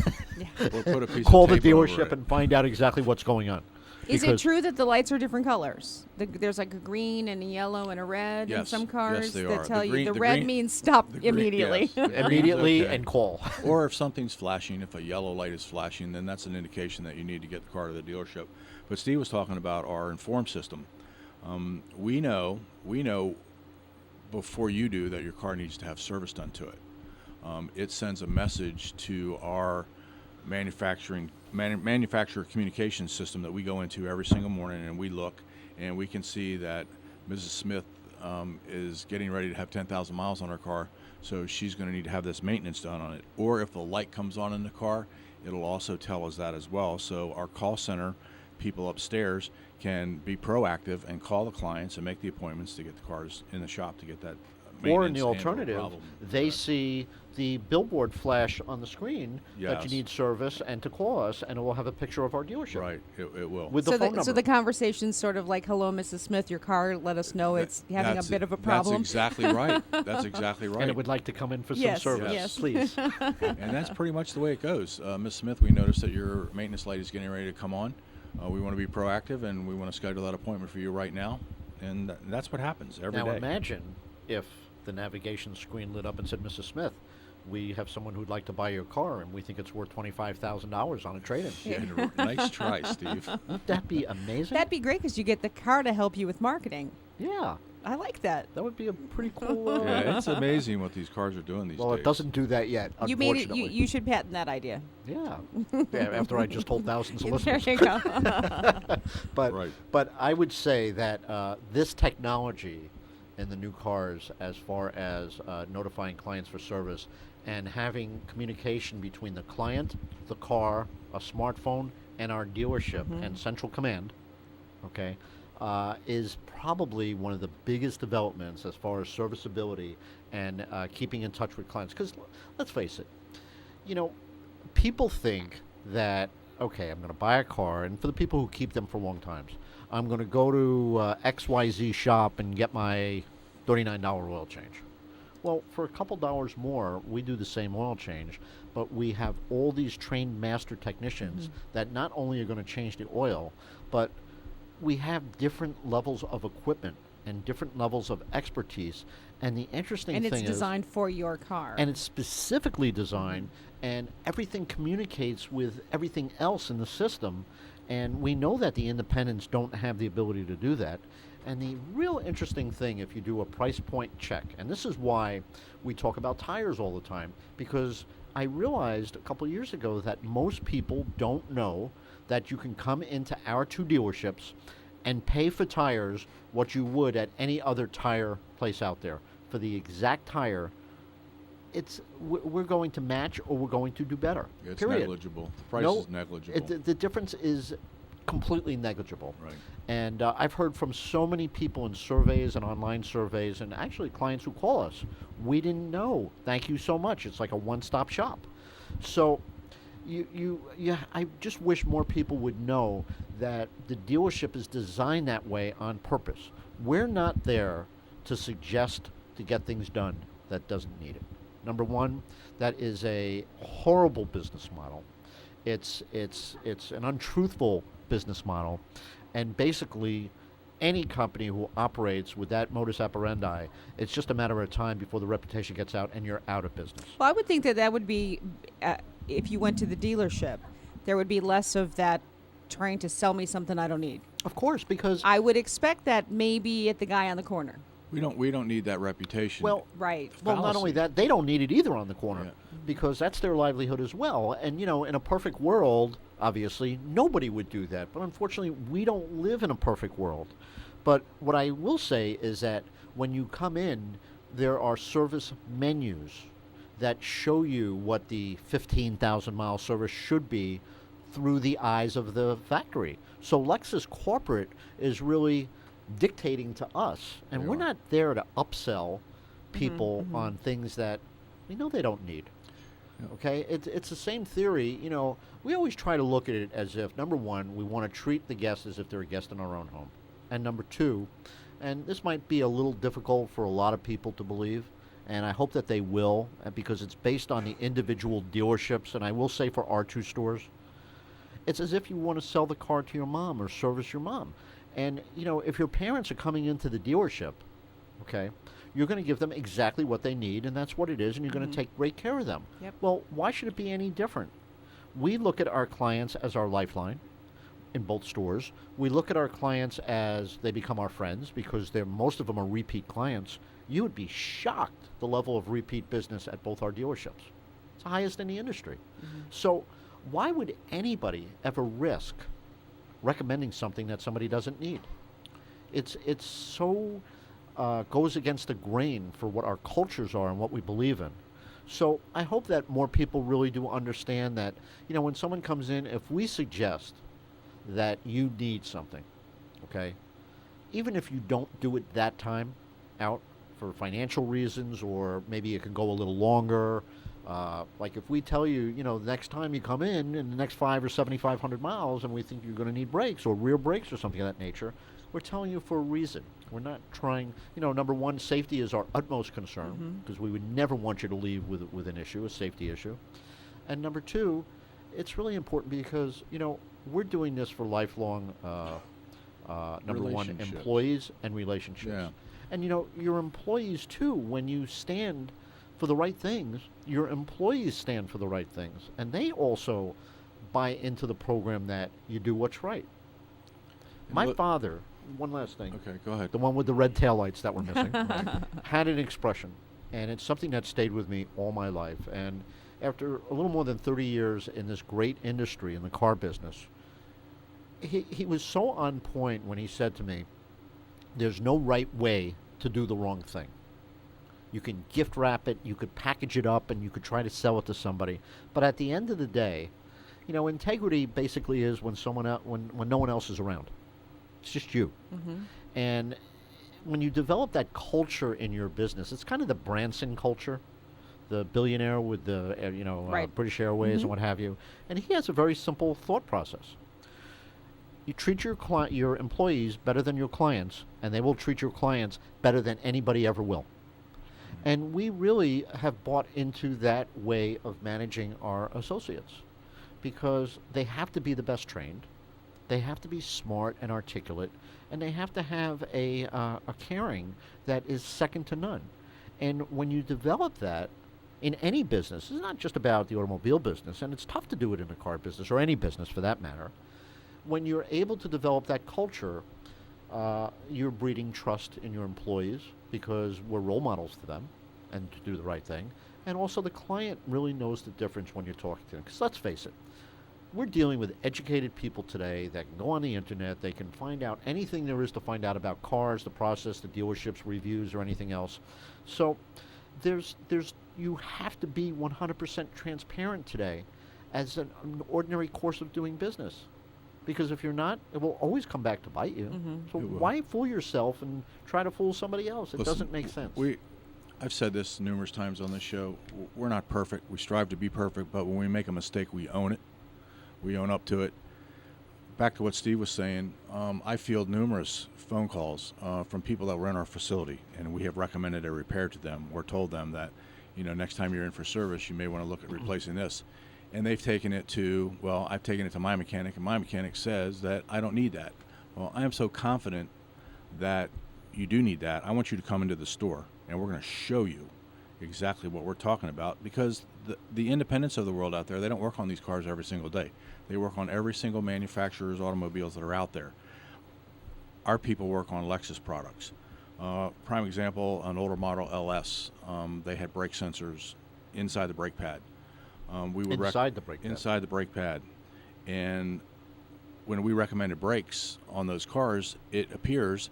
Or put a piece Call of the tape over dealership it. and find out exactly what's going on. Is it Because- true that the lights are different colors? There's like a green and a yellow and a red in Yes. some Yes, cars they that are. tell The you green- the the red green- means stop the green- immediately. yes. Immediately Okay. and call. Or if something's flashing, if a yellow light is flashing, then that's an indication that you need to get the car to the dealership. But Steve was talking about our Inform system. We know before you do that your car needs to have service done to it. It sends a message to our manufacturer communication system that we go into every single morning, and we look and we can see that Mrs. Smith is getting ready to have 10,000 miles on her car, so she's going to need to have this maintenance done on it. Or if the light comes on in the car, it'll also tell us that as well. So our call center people upstairs can be proactive and call the clients and make the appointments to get the cars in the shop to get that maintenance. Or in the and/or alternative, problem they addressed. see the billboard flash on the screen that you Yes. need service, and to call us, and it will have a picture of our dealership. Right, it will. With the phone number. So the conversation's sort of like, "Hello, Mrs. Smith, your car. Let us know it's having a That's bit of a That's problem." exactly right. That's exactly right. And it would like to come in for Yes, some service, yes. please. And that's pretty much the way it goes. Miss Smith, we noticed that your maintenance light is getting ready to come on. We want to be proactive, and we want to schedule that appointment for you right now. And that's what happens every day. Now imagine if the navigation screen lit up and said, Mrs. Smith, we have someone who'd like to buy your car, and we think it's worth $25,000 on a trade-in. Yeah, nice try, Steve. Wouldn't that be amazing? That'd be great because you get the car to help you with marketing. Yeah, I like that. that would be a pretty cool... Yeah, it's amazing what these cars are doing these well, days. it doesn't do that yet, You made it. unfortunately. You should patent that idea. Yeah. Yeah, after I just told thousands of There listeners. you go. But Right. but I would say that this technology in the new cars, as far as notifying clients for service and having communication between the client, the car, a smartphone, and our dealership and central command, okay, is probably one of the biggest developments as far as serviceability and keeping in touch with clients. Because let's face it, people think that, okay, I'm going to buy a car, and for the people who keep them for long times, I'm going to go to XYZ shop and get my $39 oil change. Well, for a couple dollars more, we do the same oil change, but we have all these trained master technicians that not only are going to change the oil, but we have different levels of equipment and different levels of expertise. And the interesting And thing it's is, designed for your car. and it's specifically designed, and everything communicates with everything else in the system. And we know that the independents don't have the ability to do that. And the real interesting thing, if you do a price point check, and this is why we talk about tires all the time, because I realized a couple of years ago that most people don't know that you can come into our two dealerships and pay for tires what you would at any other tire place out there. For the exact tire, we're going to match, or we're going to do better. It's period. negligible. The price No, is negligible. The difference is completely negligible. Right. And I've heard from so many people in surveys and online surveys, and actually clients who call us, we didn't know. Thank you so much. It's like a one-stop shop. So I just wish more people would know that the dealership is designed that way on purpose. We're not there to suggest to get things done that doesn't need it. Number one, that is a horrible business model. It's an untruthful business model, and basically any company who operates with that modus operandi, it's just a matter of time before the reputation gets out and you're out of business. Well, I would think that would be, if you went to the dealership, there would be less of that trying to sell me something I don't need. Of course, because I would expect that maybe at the guy on the corner. We don't need that reputation. well, Right. not only fallacy. that, they don't need it either on the corner, Yeah. because that's their livelihood as well. And in a perfect world, obviously nobody would do that. But unfortunately, we don't live in a perfect world. But what I will say is that when you come in, there are service menus that show you what the 15,000 mile service should be through the eyes of the factory. So Lexus corporate is really dictating to us, and we're not there to upsell people on things that we know they don't need. Okay, it's the same theory. You know, we always try to look at it as if, number one, we want to treat the guest as if they're a guest in our own home, and number two, and this might be a little difficult for a lot of people to believe, and I hope that they will, because it's based on the individual dealerships, and I will say for our two stores, it's as if you want to sell the car to your mom or service your mom. And, you know, if your parents are coming into the dealership, okay, you're going to give them exactly what they need, and that's what it is, and you're going to take great care of them. Yep. Well, why should it be any different? We look at our clients as our lifeline in both stores. We look at our clients as they become our friends because most of them are repeat clients. You would be shocked the level of repeat business at both our dealerships. It's the highest in the industry. So why would anybody ever risk recommending something that somebody doesn't need? It's so goes against the grain for what our cultures are and what we believe in. So I hope that more people really do understand that, you know, when someone comes in, if we suggest that you need something, okay, even if you don't do it that time out for financial reasons, or maybe it can go a little longer, like if we tell you, you know, the next time you come in the next 5 or 7,500 miles, and we think you're going to need brakes or rear brakes or something of that nature, we're telling you for a reason. We're not trying, you know, number one, safety is our utmost concern, because we would never want you to leave with an issue, a safety issue. And number two, it's really important because, you know, we're doing this for lifelong, number one, employees and relationships. Yeah. And, you know, your employees, too, when you stand for the right things, your employees stand for the right things. And they also buy into the program that you do what's right. My father, one last thing. Okay, go ahead. The one with the red taillights that were missing, had an expression. And it's something that stayed with me all my life. And after a little more than 30 years in this great industry, in the car business, he was so on point when he said to me, there's no right way to do the wrong thing. You can gift wrap it, you could package it up, and you could try to sell it to somebody. But at the end of the day, you know, integrity basically is when when no one else is around. It's just you. And when you develop that culture in your business, it's kind of the Branson culture, the billionaire with the British Airways and what have you. And he has a very simple thought process. You treat your employees better than your clients, and they will treat your clients better than anybody ever will. And we really have bought into that way of managing our associates, because they have to be the best trained, they have to be smart and articulate, and they have to have a caring that is second to none. And when you develop that in any business, it's not just about the automobile business, and it's tough to do it in the car business or any business for that matter. When you're able to develop that culture, you're breeding trust in your employees because we're role models to them and to do the right thing. And also the client really knows the difference when you're talking to them. Because let's face it, we're dealing with educated people today that can go on the internet, they can find out anything there is to find out about cars, the process, the dealerships, reviews, or anything else. So you have to be 100% transparent today as an ordinary course of doing business. Because if you're not, it will always come back to bite you. So why fool yourself and try to fool somebody else? It doesn't make sense. I've said this numerous times on this show. We're not perfect. We strive to be perfect, but when we make a mistake, we own it. We own up to it. Back to what Steve was saying, I field numerous phone calls from people that were in our facility, and we have recommended a repair to them or told them that, you know, next time you're in for service, you may want to look at replacing this. And they've taken it to, well, I've taken it to my mechanic, and my mechanic says that I don't need that. Well, I am so confident that you do need that. I want you to come into the store, and we're going to show you exactly what we're talking about, because the independents of the world out there, they don't work on these cars every single day. They work on every single manufacturer's automobiles that are out there. Our people work on Lexus products. Prime example, an older model LS, they had brake sensors inside the brake pad. Inside the brake pad. Inside the brake pad. And when we recommended brakes on those cars, it appears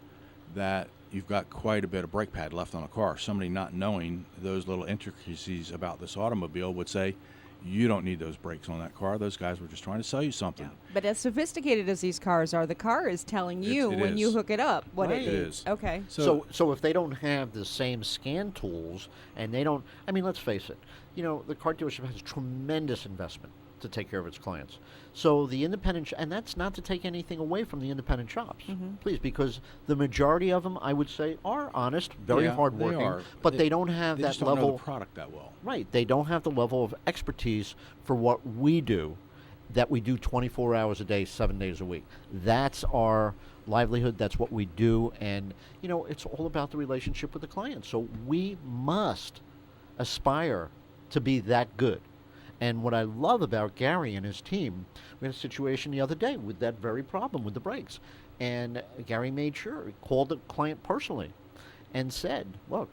that you've got quite a bit of brake pad left on a car. Somebody not knowing those little intricacies about this automobile would say, you don't need those brakes on that car. Those guys were just trying to sell you something. Yeah. But as sophisticated as these cars are, the car is telling you It when is. you hook it up what Right. it needs. is. Okay. So if they don't have the same scan tools and they don't, I mean, let's face it, the car dealership has tremendous investment to take care of its clients. So the independent, and that's not to take anything away from the independent shops, please, because the majority of them, I would say, are honest, very Yeah, hardworking, they are. but they don't have They that just don't level. know the product that well. Right. They don't have the level of expertise for what we do, that we do 24 hours a day, 7 days a week. That's our livelihood. That's what we do. And, it's all about the relationship with the client. So we must aspire to be that good. And what I love about Gary and his team, we had a situation the other day with that very problem with the brakes. And Gary made sure, he called the client personally and said, look,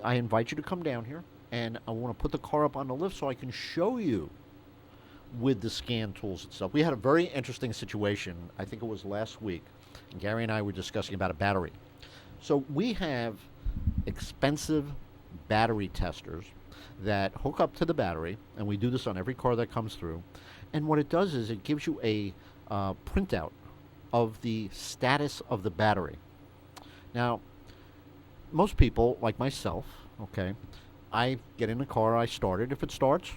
I invite you to come down here, and I want to put the car up on the lift so I can show you with the scan tools itself. We had a very interesting situation, I think it was last week, and Gary and I were discussing about a battery. So we have expensive battery testers that hook up to the battery, and we do this on every car that comes through. And what it does is it gives you a printout of the status of the battery. Now, most people, like myself, okay, I get in the car, I start it. If it starts,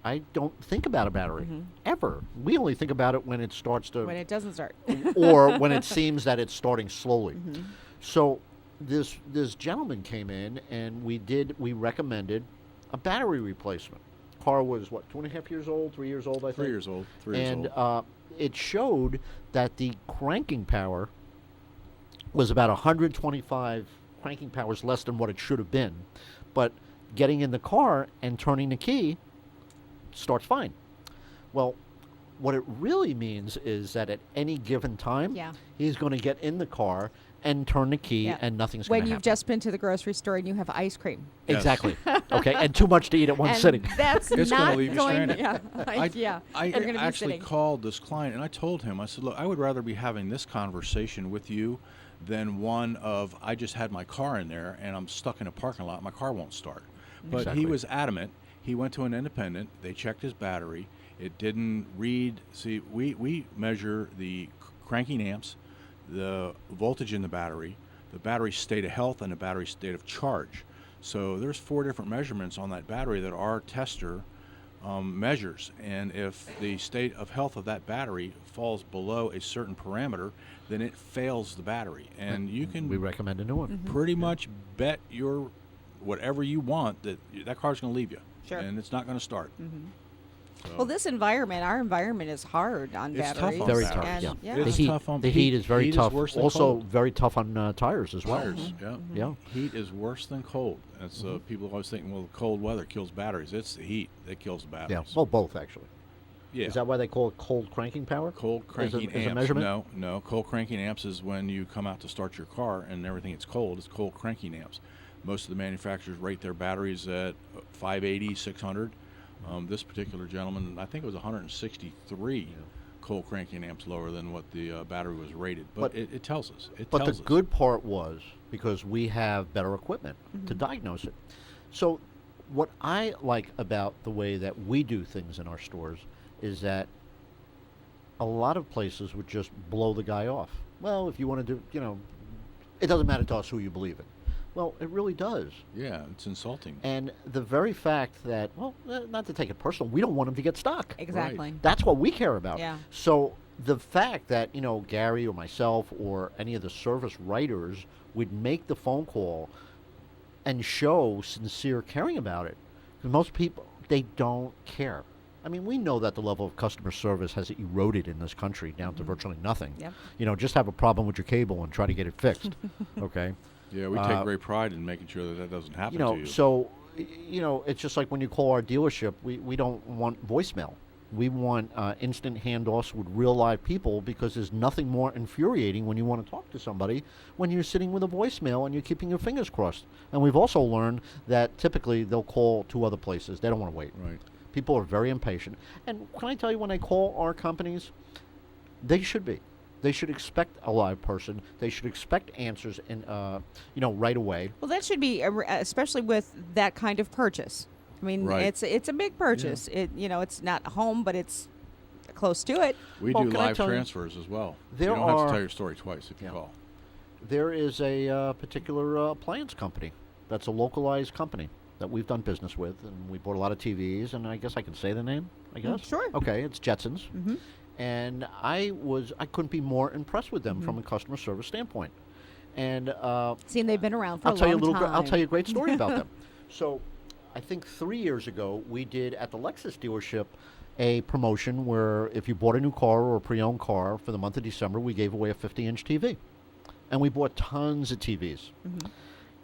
I don't think about a battery, ever. We only think about it when it starts to... When it doesn't start. or when it seems that it's starting slowly. So this gentleman came in, and we recommended a battery replacement. Car was, 2.5 years old, 3 years old, I think? 3 years old. 3 years And old. it showed that the cranking power was about 125 cranking powers less than what it should have been. But getting in the car and turning the key starts fine. Well, what it really means is that at any given time, he's going to get in the car and turn the key, and nothing's going to When happen. you've just been to the grocery store and you have ice cream. Yes. Exactly. Okay, and too much to eat at one And sitting. That's It's not gonna leave you going stranded. I I You're gonna be actually sitting. called this client and I told him, I said, look, I would rather be having this conversation with you than one of, I just had my car in there and I'm stuck in a parking lot, my car won't start. But Exactly. he was adamant. He went to an independent, they checked his battery, it didn't read, see, we measure the cranking amps, the voltage in the battery state of health, and the battery state of charge. So there's 4 different measurements on that battery that our tester measures, and if the state of health of that battery falls below a certain parameter, then it fails the battery, and you can We recommend a new one. pretty much bet your whatever you want that car's going to leave you, Sure. and it's not going to start. So Well, this environment, our environment is hard on It's tough batteries. on Very batteries. tough, And, yeah. It's The heat, tough on the heat is very heat is tough. worse than Also, cold. very tough on tires as well. Tires, yeah. Yeah. Heat is worse than cold. And so people always think, well, cold weather kills batteries. It's the heat that kills the Yeah. batteries. Well, both actually. Yeah. Is that why they call it cold cranking power? Cold cranking Is a amps. measurement? No. Cold cranking amps is when you come out to start your car and everything it's cold. It's cold cranking amps. Most of the manufacturers rate their batteries at 580, 600. This particular gentleman, I think it was 163 cold cranking amps lower than what the battery was rated. But it tells us. But the good part was, because we have better equipment to diagnose it. So what I like about the way that we do things in our stores is that a lot of places would just blow the guy off. Well, if you want to do, it doesn't matter to us who you believe in. Well, it really does. Yeah, it's insulting. And the very fact that, not to take it personal, we don't want him to get stuck. Exactly. That's what we care about. Yeah. So the fact that, Gary or myself or any of the service writers would make the phone call and show sincere caring about it, because most people, they don't care. I mean, we know that the level of customer service has eroded in this country down to virtually nothing. Yep. Just have a problem with your cable and try to get it fixed. Okay. Yeah, we take great pride in making sure that doesn't happen to you. So, it's just like when you call our dealership, we don't want voicemail. We want instant handoffs with real live people, because there's nothing more infuriating when you want to talk to somebody when you're sitting with a voicemail and you're keeping your fingers crossed. And we've also learned that typically they'll call 2 other places. They don't want to wait. Right. People are very impatient. And can I tell you, when they call our companies, they should be. They should expect a live person. They should expect answers in, right away. Well, that should be, especially with that kind of purchase. I mean, Right. it's a big purchase. It it's not home, but it's close to it. We Well, do can I live tell you, transfers as well. there You don't have are- to tell your story twice if you Yeah. call. There is a particular appliance company that's a localized company that we've done business with, and we bought a lot of TVs, and I guess I can say the name, I guess? Sure. Okay, it's Jetsons. Mm-hmm. And I couldn't be more impressed with them from a customer service standpoint. And Seeing they've been around for I'll tell you a little. time. I'll tell you a great story about them. So, I think 3 years ago we did at the Lexus dealership a promotion where if you bought a new car or a pre-owned car for the month of December, we gave away a 50-inch TV, and we bought tons of TVs. Mm-hmm.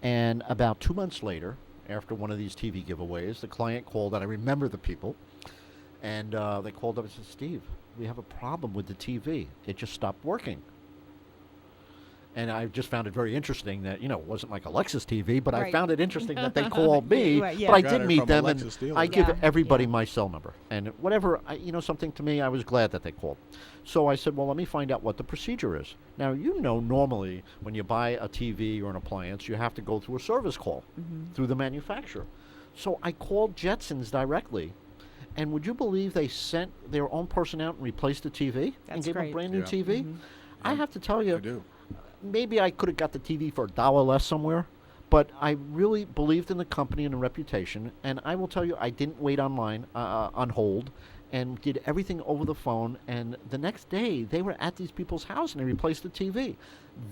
And about 2 months later, after one of these TV giveaways, the client called, and I remember the people, and they called up and said, "Steve, we have a problem with the TV. It just stopped working." And I just found it very interesting that, it wasn't like a Lexus TV, but I Right. found it interesting that they called me. Right, yeah. But I Got did it meet from a them, and Lexus dealer. I give Yeah, everybody yeah. my cell number. And whatever, something to me, I was glad that they called. So I said, well, let me find out what the procedure is. Now, normally when you buy a TV or an appliance, you have to go through a service call through the manufacturer. So I called Jetsons directly. And would you believe they sent their own person out and replaced the TV and That's gave them a great. brand new Yeah. TV? I have to tell you, I do. maybe I could have got the TV for $1 less somewhere, but I really believed in the company and the reputation. And I will tell you, I didn't wait online on hold, and did everything over the phone. And the next day, they were at these people's house and they replaced the TV.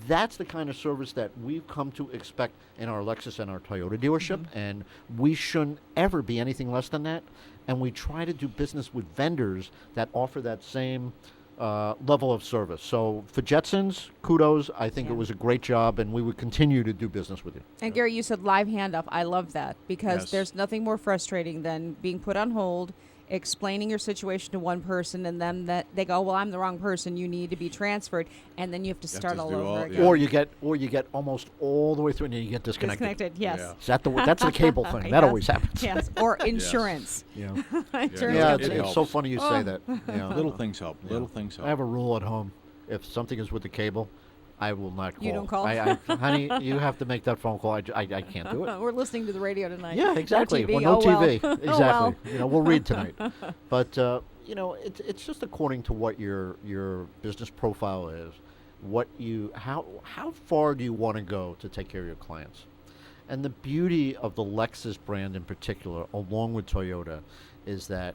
That's the kind of service that we've come to expect in our Lexus and our Toyota dealership, and we shouldn't ever be anything less than that. And we try to do business with vendors that offer that same level of service. So for Jetsons, kudos. I think it Yeah. was a great job, and we would continue to do business with you. And Gary, you said live handoff. I love that because Yes. there's nothing more frustrating than being put on hold, explaining your situation to one person, and then that they go, "Well, I'm the wrong person. You need to be transferred," and then you have to You have start to all do over all- again. yeah. Or you get almost all the way through and then you get disconnected. Disconnected. Yes. Yeah. Is that that's the cable thing. That Yes. always happens. Yes. Or insurance. Yeah, Insurance yeah, it it's, company. it's so helps. funny you say that. Yeah. Little things help. Yeah. Little things help. I have a rule at home. If something is with the cable, I will not call. You don't call? Honey, you have to make that phone call. I can't do it. We're listening to the radio tonight. Yeah, exactly. No TV. Well, no Oh, well. TV. Oh, Exactly. well. We'll read tonight. But it's just according to what your business profile is. How far do you want to go to take care of your clients? And the beauty of the Lexus brand in particular, along with Toyota, is that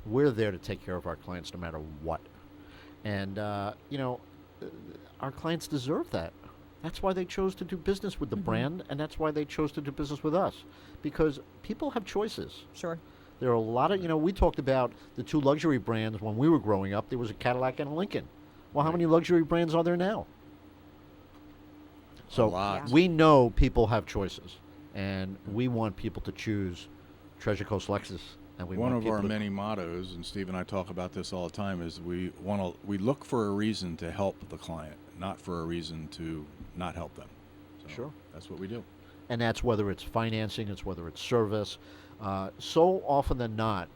we're there to take care of our clients no matter what. And our clients deserve that. That's why they chose to do business with the brand, and that's why they chose to do business with us, because people have choices. Sure. There are a lot of, we talked about the two luxury brands when we were growing up. There was a Cadillac and a Lincoln. Well, how many luxury brands are there now? So lot. we know people have choices, and we want people to choose Treasure Coast Lexus. And we One want of people our to- many mottos, and Steve and I talk about this all the time, is we look for a reason to help the client, not for a reason to not help them. So Sure. That's what we do. And that's whether it's financing, it's whether it's service. So often than not,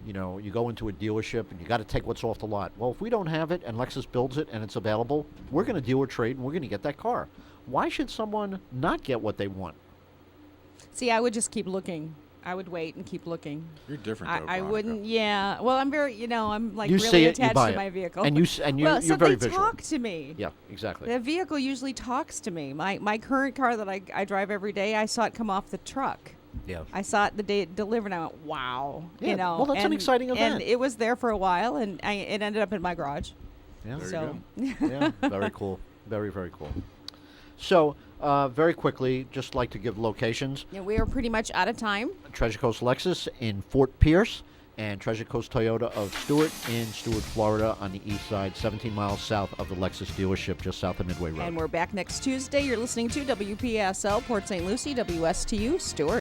you go into a dealership and you got to take what's off the lot. Well, if we don't have it and Lexus builds it and it's available, we're going to deal or trade and we're going to get that car. Why should someone not get what they want? See, I would just keep looking. I would wait and keep looking. You're different, though, I Veronica. wouldn't. Yeah. Well, I'm very. I'm like You really see it, you attached buy to it. my vehicle. And you're well, so very they visual. talk to me. Yeah, exactly. The vehicle usually talks to me. My current car that I drive every day, I saw it come off the truck. Yeah. I saw it the day it delivered, and I went, "Wow!" Yeah, well, that's an exciting event. And it was there for a while, and it ended up in my garage. Yeah. There So, Yeah, very cool. Very, very cool. So, very quickly, just like to give locations. yeah, we are pretty much out of time. Treasure Coast Lexus in Fort Pierce, and Treasure Coast Toyota of Stuart in Stuart, Florida, on the east side, 17 miles south of the Lexus dealership, just south of Midway Road. And we're back next Tuesday. You're listening to WPSL, Port St. Lucie, WSTU, Stuart.